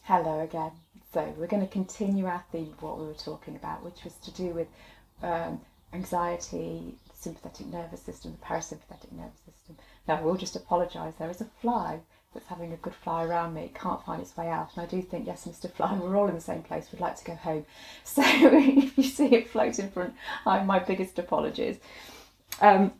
Hello again. So we're going to continue our theme of what we were talking about, which was to do with anxiety, the sympathetic nervous system, the parasympathetic nervous system. Now I will just apologise, there is a fly that's having a good fly around me. It can't find its way out, and I do think, yes, Mr. Fly, we're all in the same place, we'd like to go home. So if you see it float in front, my biggest apologies. So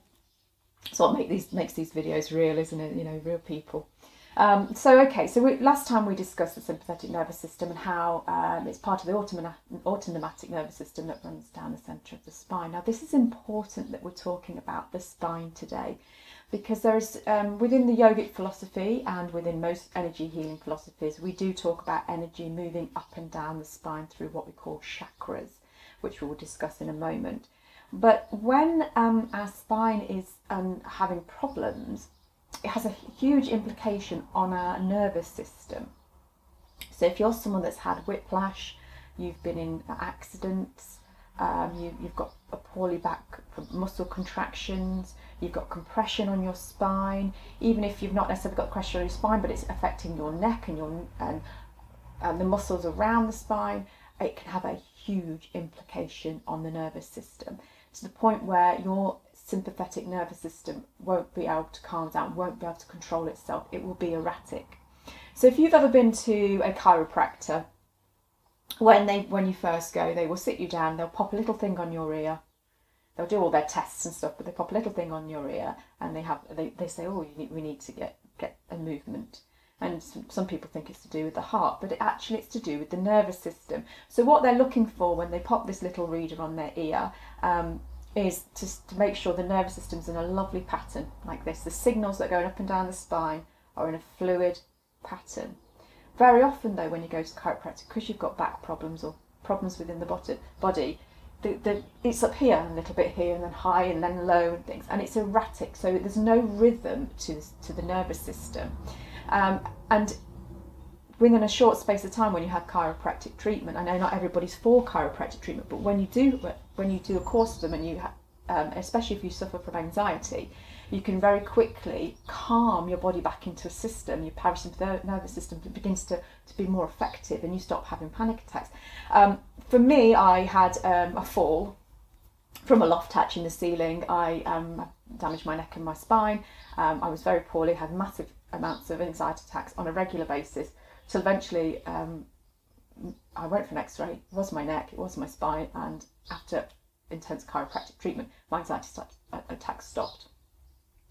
what makes these videos real, isn't it? You know, real people. Last time we discussed the sympathetic nervous system and how it's part of the autonomic nervous system that runs down the centre of the spine. Now, this is important that we're talking about the spine today, because there is within the yogic philosophy and within most energy healing philosophies, we do talk about energy moving up and down the spine through what we call chakras, which we will discuss in a moment. But when our spine is having problems, it has a huge implication on our nervous system. So if you're someone that's had whiplash, you've been in accidents, you've got a poorly back muscle contractions, you've got compression on your spine, even if you've not necessarily got compression on your spine, but it's affecting your neck and the muscles around the spine, it can have a huge implication on the nervous system, to the point where your sympathetic nervous system won't be able to calm down, won't be able to control itself. It will be erratic. So if you've ever been to a chiropractor, when you first go, they will sit you down, they'll pop a little thing on your ear. They'll do all their tests and stuff, but they pop a little thing on your ear, and they say, oh, we need to get a movement. And some people think it's to do with the heart, but it's to do with the nervous system. So what they're looking for when they pop this little reader on their ear is to make sure the nervous system's in a lovely pattern like this. The signals that are going up and down the spine are in a fluid pattern. Very often though, when you go to the chiropractor, because you've got back problems or problems within the body, it's up here and a little bit here and then high and then low and things, and it's erratic, so there's no rhythm to the nervous system. And within a short space of time, when you have chiropractic treatment, I know not everybody's for chiropractic treatment, but when you do a course of them, and you especially if you suffer from anxiety, you can very quickly calm your body back into a system. Your parasympathetic nervous system begins to be more effective, and you stop having panic attacks. For me, I had a fall from a loft hatch in the ceiling. I damaged my neck and my spine. I was very poorly, had massive amounts of anxiety attacks on a regular basis. So eventually I went for an x-ray. It was my neck, it was my spine, and after intense chiropractic treatment, my anxiety attacks stopped.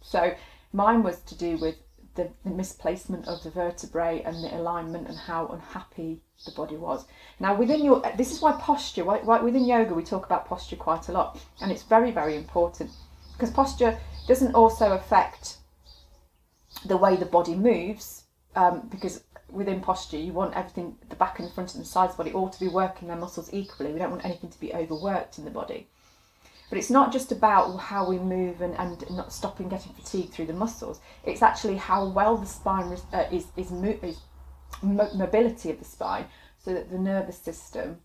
So mine was to do with the misplacement of the vertebrae and the alignment and how unhappy the body was. Now this is why posture, within yoga we talk about posture quite a lot, and it's very, very important, because posture doesn't also affect the way the body moves, because within posture you want everything, the back and the front and the sides of the body, all to be working their muscles equally. We don't want anything to be overworked in the body. But it's not just about how we move and not stopping getting fatigued through the muscles. It's actually how well the spine is mobility of the spine, so that the nervous system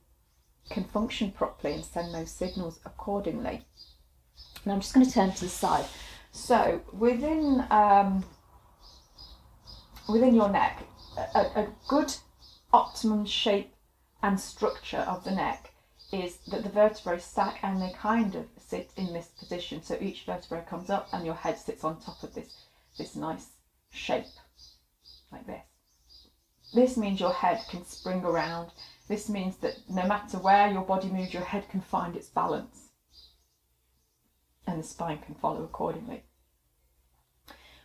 can function properly and send those signals accordingly. Now I'm just going to turn to the side. So within your neck, a good optimum shape and structure of the neck is that the vertebrae stack and they kind of sit in this position. So each vertebrae comes up and your head sits on top of this nice shape like this. This means your head can spring around. This means that no matter where your body moves, your head can find its balance and the spine can follow accordingly.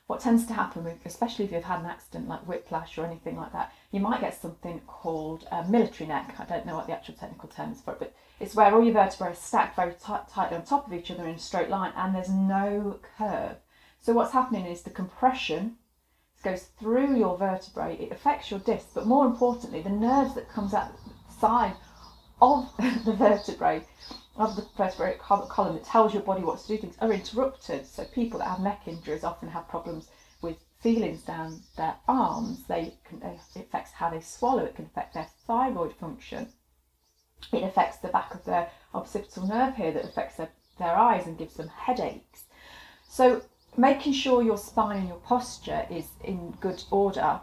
What tends to happen, especially if you've had an accident like whiplash or anything like that, you might get something called a military neck. I don't know what the actual technical term is for it, but it's where all your vertebrae are stacked very tightly on top of each other in a straight line, and there's no curve. So what's happening is the compression goes through your vertebrae, it affects your disc, but more importantly, the nerves that comes out the side of the vertebrae, of the vertebrate column that tells your body what to do things, are interrupted. So people that have neck injuries often have problems with feelings down their arms. It affects how they swallow, it can affect their thyroid function. It affects the back of their occipital nerve here, that affects their eyes and gives them headaches. So making sure your spine and your posture is in good order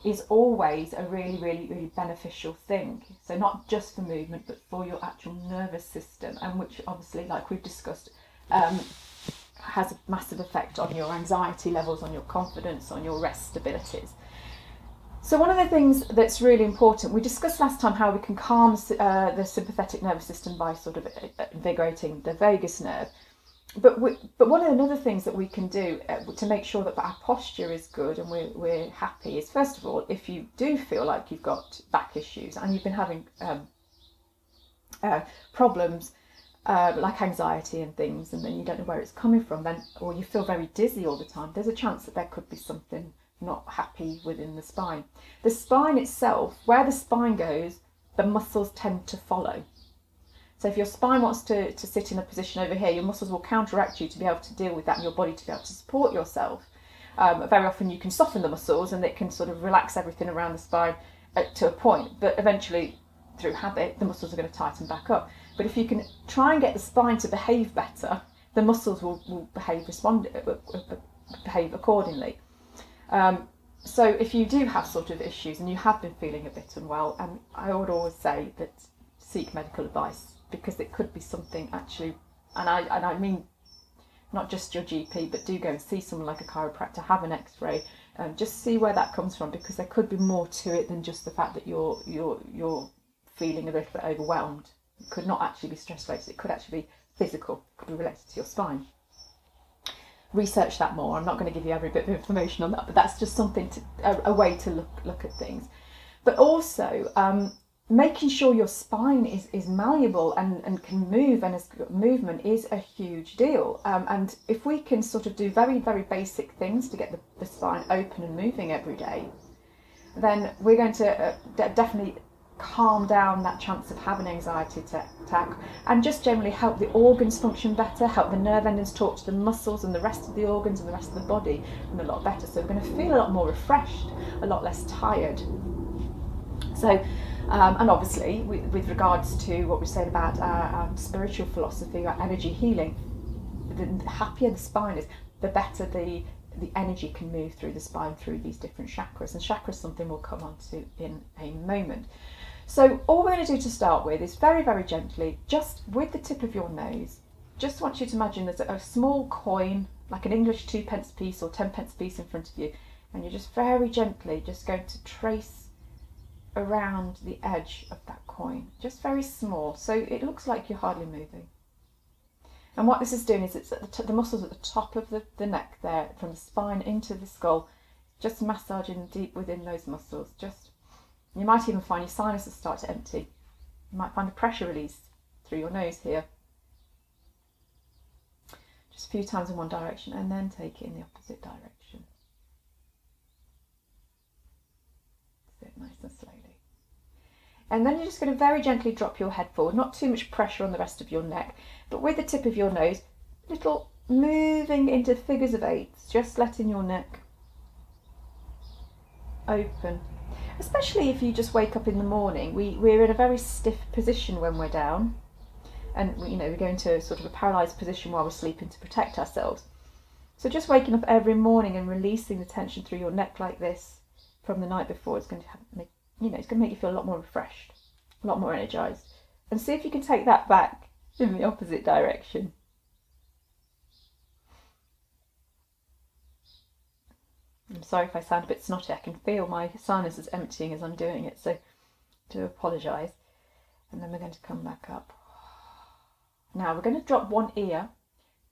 is always a really, really, really beneficial thing. So not just for movement, but for your actual nervous system, and which obviously, like we've discussed, has a massive effect on your anxiety levels, on your confidence, on your rest abilities. So one of the things that's really important, we discussed last time how we can calm the sympathetic nervous system by sort of invigorating the vagus nerve. But one of the other things that we can do to make sure that our posture is good and we're happy is, first of all, if you do feel like you've got back issues and you've been having problems like anxiety and things, and then you don't know where it's coming from, then, or you feel very dizzy all the time, there's a chance that there could be something not happy within the spine. The spine itself, where the spine goes, the muscles tend to follow. So if your spine wants to sit in a position over here, your muscles will counteract you to be able to deal with that, and your body to be able to support yourself. Very often you can soften the muscles and it can sort of relax everything around the spine to a point, but eventually through habit the muscles are going to tighten back up. But if you can try and get the spine to behave better, the muscles will behave accordingly. So if you do have sort of issues and you have been feeling a bit unwell, and I would always say that seek medical advice, because it could be something actually, and I mean not just your GP, but do go and see someone like a chiropractor, have an x-ray, just see where that comes from, because there could be more to it than just the fact that you're feeling a little bit overwhelmed. It could not actually be stress related, it could actually be physical, it could be related to your spine. Research that more. I'm not going to give you every bit of information on that, but that's just something a way to look at things. But also making sure your spine is malleable and can move, and movement is a huge deal. And if we can sort of do very, very basic things to get the spine open and moving every day, then we're going to definitely calm down that chance of having anxiety attack, and just generally help the organs function better, help the nerve endings talk to the muscles and the rest of the organs and the rest of the body a lot better. So we're going to feel a lot more refreshed, a lot less tired. So and obviously with regards to what we're saying about our spiritual philosophy, our energy healing, the happier the spine is, the better the energy can move through the spine, through these different chakras. And chakras is something we'll come on to in a moment. So all we're going to do to start with is very, very gently, just with the tip of your nose, just want you to imagine there's a small coin, like an English 2p piece or 10p piece in front of you, and you're just very gently just going to trace around the edge of that coin, just very small, so it looks like you're hardly moving. And what this is doing is it's at the muscles at the top of the neck there, from the spine into the skull, just massaging deep within those muscles. You might even find your sinuses start to empty. You might find a pressure release through your nose here. Just a few times in one direction, and then take it in the opposite direction. Sit nice and slowly. And then you're just going to very gently drop your head forward, not too much pressure on the rest of your neck, but with the tip of your nose, little moving into figures of eights, just letting your neck open. Especially if you just wake up in the morning, we're in a very stiff position when we're down, and we go into sort of a paralysed position while we're sleeping to protect ourselves. So just waking up every morning and releasing the tension through your neck like this from the night before is going to make you feel a lot more refreshed, a lot more energised. And see if you can take that back in the opposite direction. I'm sorry if I sound a bit snotty. I can feel my sinuses emptying as I'm doing it, so I do apologise. And then we're going to come back up. Now we're going to drop one ear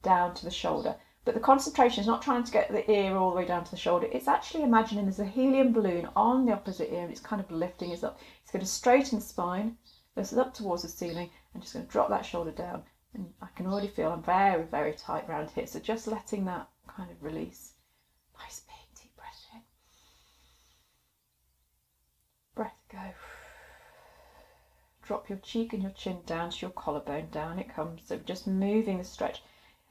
down to the shoulder, but the concentration is not trying to get the ear all the way down to the shoulder. It's actually imagining there's a helium balloon on the opposite ear, and it's kind of lifting us up. It's going to straighten the spine, lift us up towards the ceiling, and just going to drop that shoulder down. And I can already feel I'm very, very tight round here, so just letting that kind of release. Nice big deep breath in. Breath go. Drop your cheek and your chin down to your collarbone. Down it comes. So just moving the stretch.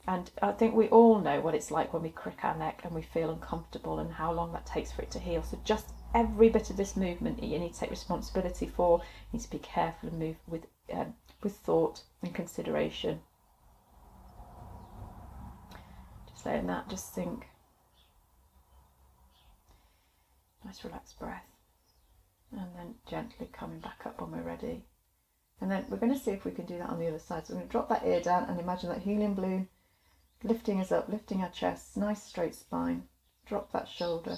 And I think we all know what it's like when we crick our neck and we feel uncomfortable, and how long that takes for it to heal. So just every bit of this movement you need to take responsibility for. You need to be careful and move with thought and consideration. Just letting that just sink. I nice relaxed breath. And then gently coming back up when we're ready. And then we're going to see if we can do that on the other side. So we're going to drop that ear down and imagine that helium balloon lifting us up, lifting our chest, nice straight spine. Drop that shoulder.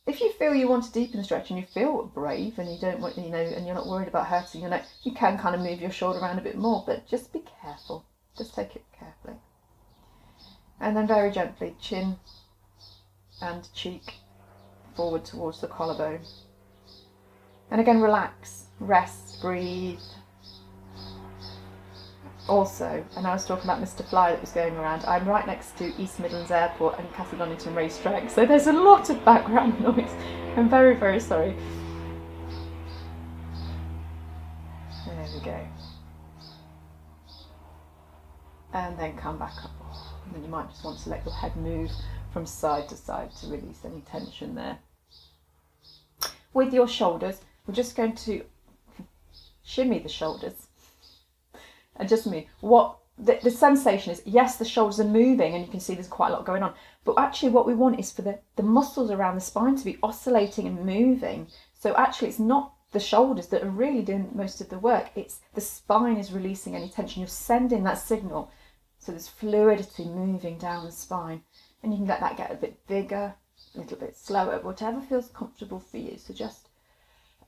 If you feel you want to deepen the stretch and you feel brave and you don't want, and you're not worried about hurting your neck, you can kind of move your shoulder around a bit more, but just be careful. Just take it carefully. And then very gently, chin and cheek forward towards the collarbone. And again, relax, rest, breathe. Also, and I was talking about Mr. Fly that was going around, I'm right next to East Midlands Airport and Castle Donington Racetrack, so there's a lot of background noise. I'm very, very sorry. There we go. And then come back up. And then you might just want to let your head move from side to side to release any tension there. With your shoulders, we're just going to shimmy the shoulders. And just me, what the sensation is, yes, the shoulders are moving and you can see there's quite a lot going on, but actually what we want is for the muscles around the spine to be oscillating and moving. So actually it's not the shoulders that are really doing most of the work, it's the spine is releasing any tension. You're sending that signal, so there's fluidity moving down the spine, and you can let that get a bit bigger, a little bit slower, whatever feels comfortable for you. So just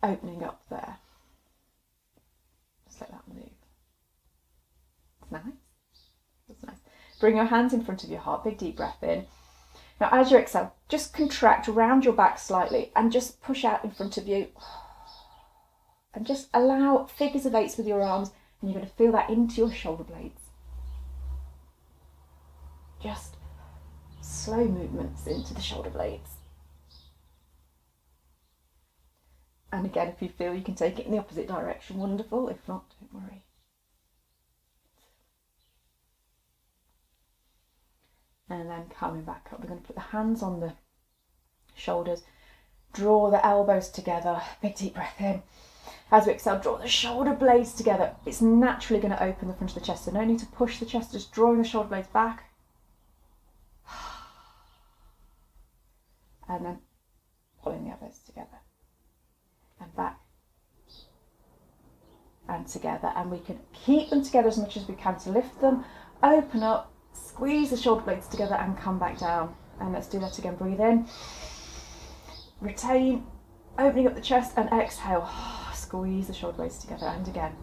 opening up there, just let that move. Nice. That's nice. Bring your hands in front of your heart. Big deep breath in. Now as you exhale, just contract around your back slightly and just push out in front of you. And just allow figures of eights with your arms, and you're going to feel that into your shoulder blades. Just slow movements into the shoulder blades. And again, if you feel you can take it in the opposite direction, wonderful. If not, don't worry. And then coming back up, we're going to put the hands on the shoulders, draw the elbows together, big deep breath in. As we exhale, draw the shoulder blades together. It's naturally going to open the front of the chest, so no need to push the chest, just drawing the shoulder blades back. And then pulling the elbows together. And back. And together. And we can keep them together as much as we can to lift them, open up, squeeze the shoulder blades together and come back down. And let's do that again. Breathe in. Retain, opening up the chest, and exhale. Squeeze the shoulder blades together, and again.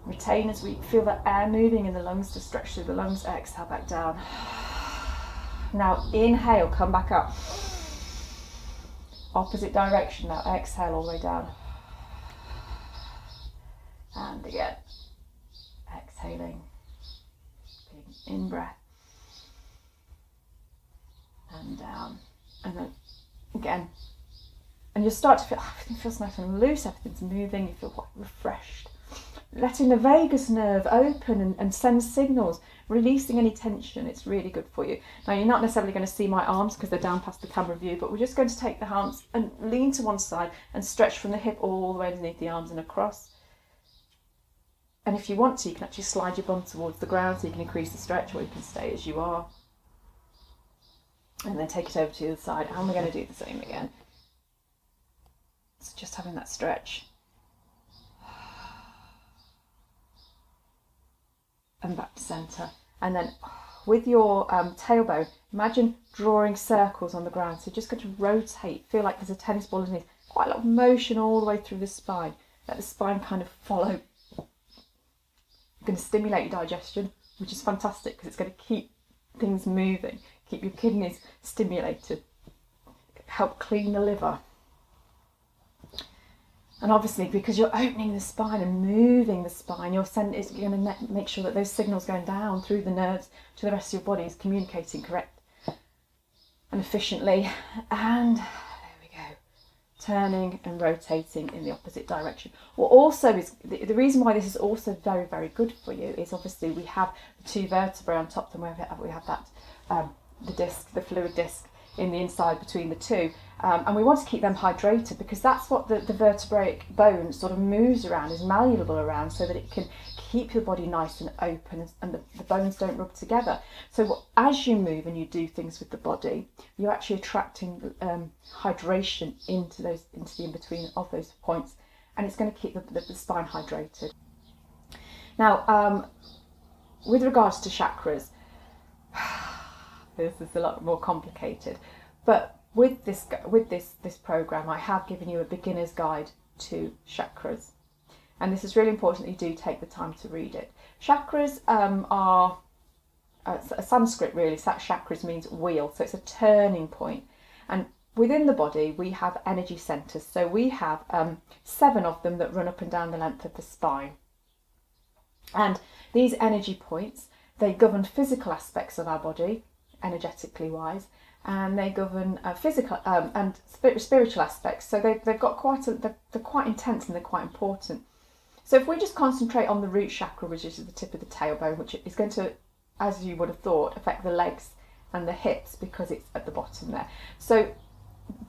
Retain as we feel the air moving in the lungs to stretch through the lungs. Exhale back down. Now inhale, come back up. Opposite direction now. Exhale all the way down. And again. Exhaling. Big in breath. And down. And then again. And you'll start to feel, everything feels nice and loose, everything's moving, you feel quite refreshed. Letting the vagus nerve open and send signals, releasing any tension, it's really good for you. Now you're not necessarily going to see my arms because they're down past the camera view, but we're just going to take the arms and lean to one side and stretch from the hip all the way underneath the arms and across. And if you want to, you can actually slide your bum towards the ground so you can increase the stretch, or you can stay as you are. And then take it over to the other side, and we're going to do the same again. So just having that stretch. And back to centre. And then with your tailbone, imagine drawing circles on the ground. So just going to rotate, feel like there's a tennis ball underneath. Quite a lot of motion all the way through the spine. Let the spine kind of follow. You're going to stimulate your digestion, which is fantastic because it's going to keep things moving, keep your kidneys stimulated, help clean the liver. And obviously, because you're opening the spine and moving the spine, you're going to make sure that those signals going down through the nerves to the rest of your body is communicating correct and efficiently. And there we go. Turning and rotating in the opposite direction. What also is, the reason why this is also very, very good for you is obviously we have the two vertebrae on top, and we have that, the disc, the fluid disc in the inside between the two. And we want to keep them hydrated because that's what the vertebrate bone sort of moves around, is malleable around, so that it can keep your body nice and open and the bones don't rub together. So as you move and you do things with the body, you're actually attracting hydration into the in-between of those points, and it's going to keep the spine hydrated. Now, with regards to chakras, this is a lot more complicated, but with this program, I have given you a beginner's guide to chakras, and this is really important that you do take the time to read it. Chakras are a Sanskrit, really. Chakras means wheel, so it's a turning point, and within the body we have energy centres. So we have 7 of them that run up and down the length of the spine, and these energy points, they govern physical aspects of our body, energetically wise, and they govern physical and spiritual aspects. So they've got they're quite intense and they're quite important. So if we just concentrate on the root chakra, which is the tip of the tailbone, which is going to, as you would have thought, affect the legs and the hips because it's at the bottom there. So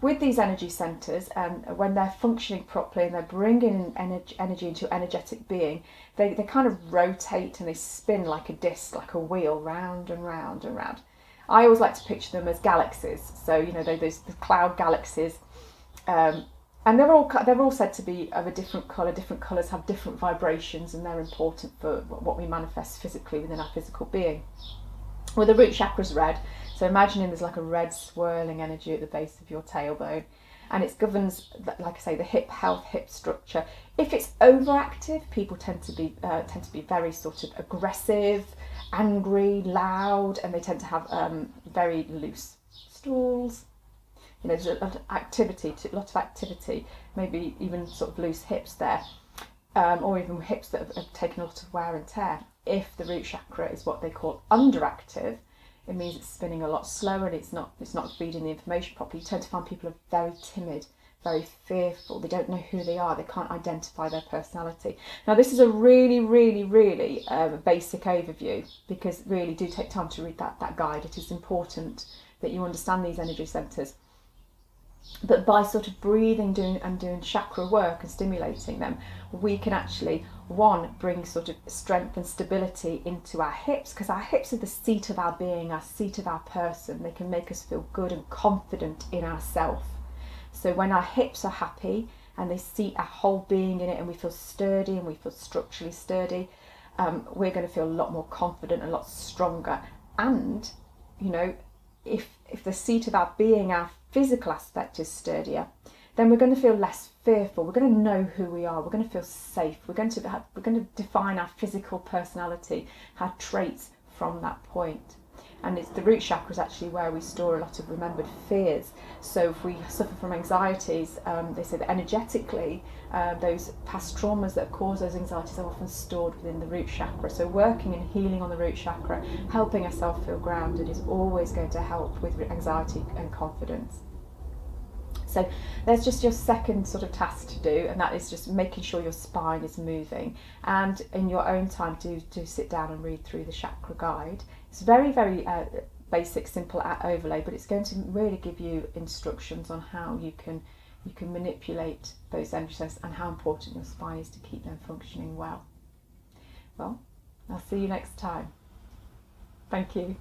with these energy centres, and when they're functioning properly and they're bringing energy into energetic being, they kind of rotate and they spin like a disc, like a wheel, round and round and round. I always like to picture them as galaxies. So, you know, those the cloud galaxies, and they're all said to be of a different colour. Different colours have different vibrations, and they're important for what we manifest physically within our physical being. Well, the root chakra's red, so imagining there's like a red swirling energy at the base of your tailbone, and it governs, like I say, the hip health, hip structure. If it's overactive, people tend to be very sort of aggressive, angry, loud, and they tend to have very loose stools. You know, there's a lot of activity, maybe even sort of loose hips there, or even hips that have taken a lot of wear and tear. If the root chakra is what they call underactive, it means it's spinning a lot slower and it's not feeding the information properly. You tend to find people are very timid, very fearful. They don't know who they are. They can't identify their personality. Now, this is a really, really, really basic overview, because really do take time to read that guide. It is important that you understand these energy centres. But by sort of breathing, doing chakra work and stimulating them, we can actually, one, bring sort of strength and stability into our hips, because our hips are the seat of our being, our seat of our person. They can make us feel good and confident in ourselves. So when our hips are happy and they seat our whole being in it, and we feel sturdy and we feel structurally sturdy, we're going to feel a lot more confident, a lot stronger. And, you know, if the seat of our being, our physical aspect, is sturdier, then we're going to feel less fearful. We're going to know who we are. We're going to feel safe. We're going to define our physical personality, our traits from that point. And it's the root chakra is actually where we store a lot of remembered fears. So if we suffer from anxieties, they say that energetically, those past traumas that have caused those anxieties are often stored within the root chakra. So working and healing on the root chakra, helping ourselves feel grounded, is always going to help with anxiety and confidence. So there's just your second sort of task to do, and that is just making sure your spine is moving. And in your own time, do sit down and read through the chakra guide. It's very, very basic, simple overlay, but it's going to really give you instructions on how you can manipulate those energy centers and how important your spine is to keep them functioning well. Well, I'll see you next time. Thank you.